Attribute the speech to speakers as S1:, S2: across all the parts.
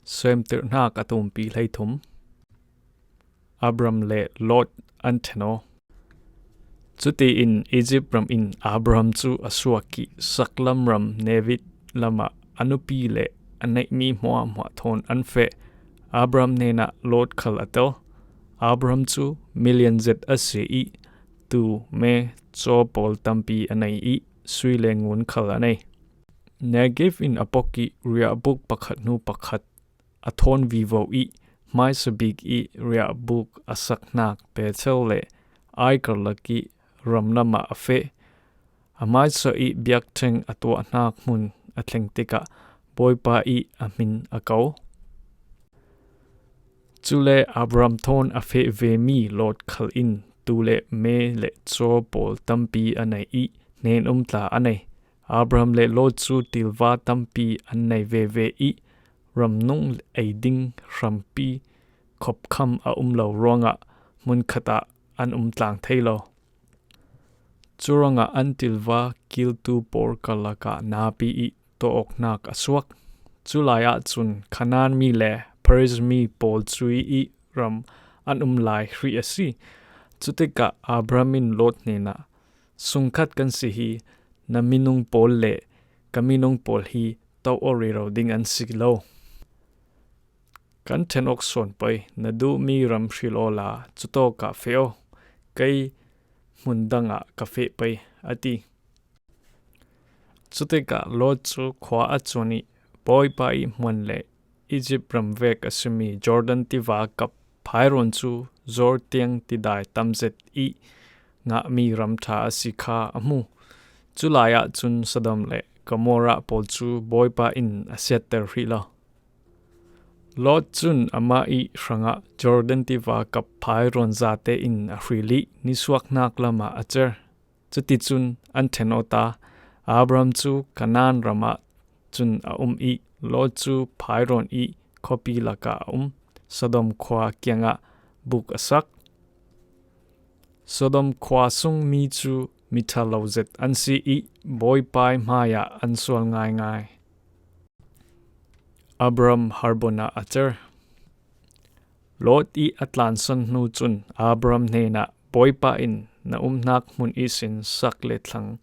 S1: Seemtirnak atumpi leitum Abram le Lot anteno chuti in Egypt ram in Abraham chu asuaki saklam ram Nevit lama anupi le anai mi hwa thon anfe Abraham nena Lot khal atel Abraham chu million zet ase I tu me cho pol tampi anai I sui lengun khal anai Negev in apoki ria buk pakhat nu pakhat athon vivo I mai sabik I ria buk asaknak petel le ai karlaki ramlama afe amai so I biak theng atwa nak mun athlengtika boypa I amin akau chule Abram thon afe ve mi Lot khal in tule me le cho pol tampi anai I nen tla anai Abraham le Lot chu tilwa tampi anai ve I ramnung aiding rampi khop kham a lo ronga mun khata an tlang thailo churanga an tilwa kiltu por kalaka napi I to oknak aswak chulaya chun khanan mi le Periz mi pol chui I ram an lai hri asi chutika Abrahamin Lot nena sungkhat kan si hi na minung pol le kaminung pol hi to oriro ding an siglo kan ten ok son pai na du mi ram shrilola chuto ka feo kai mundanga cafe pai ati chutika Lot chu khwa achoni boy pai mon le Egypt ram vek asumi Jordan tiva kap phairon chu zor tiang ti dai tamzet I nga mi ram tha asikha amu chulaya chun Sodom le Gomorrah pol chu boy pa in asetter hila Lot chun ama I shranga Jordan tiva kap phairon zate in afrili niswak nak lama acher chuti chun anthenota Abraham chu Kanan rama chun I Lot chu phairon I copy laka Sodom khwa kyanga buk asak Sodom khwa sung mi chu mithalozet ansi I boy pai maya ansol ngai Abram harbona acher Lot I atlanson nu chun Abram nena boy pa in na nak mun isin sakle thlang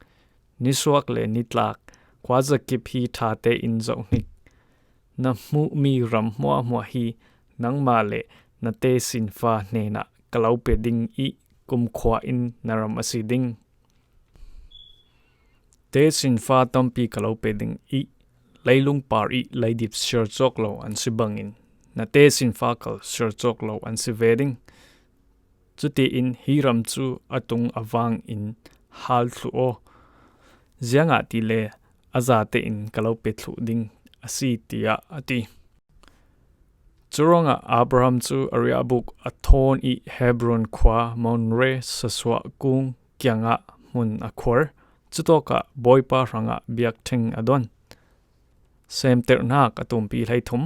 S1: niswak le nitlak kwaza kip hi thate in zaunik na mu mi ram hwa hi nang ma le na te sin fa nena kalau pe ding I kum khwa in naram asiding te sin fa tampi kalau pe ding I leilung par I leidip sir choklo an sibangin na te sin fa kal sir choklo an siveding chuti in hiram chu atung awang in hal thu o zianga ti le azate in kalau pe thu ding asi tia ati churonga Abraham chu ariabuk athon I Hebron khwa monre saswa kung kyanga mun akhor chutoka boypa ranga biak theng adon Seemtirnak atumpi leitum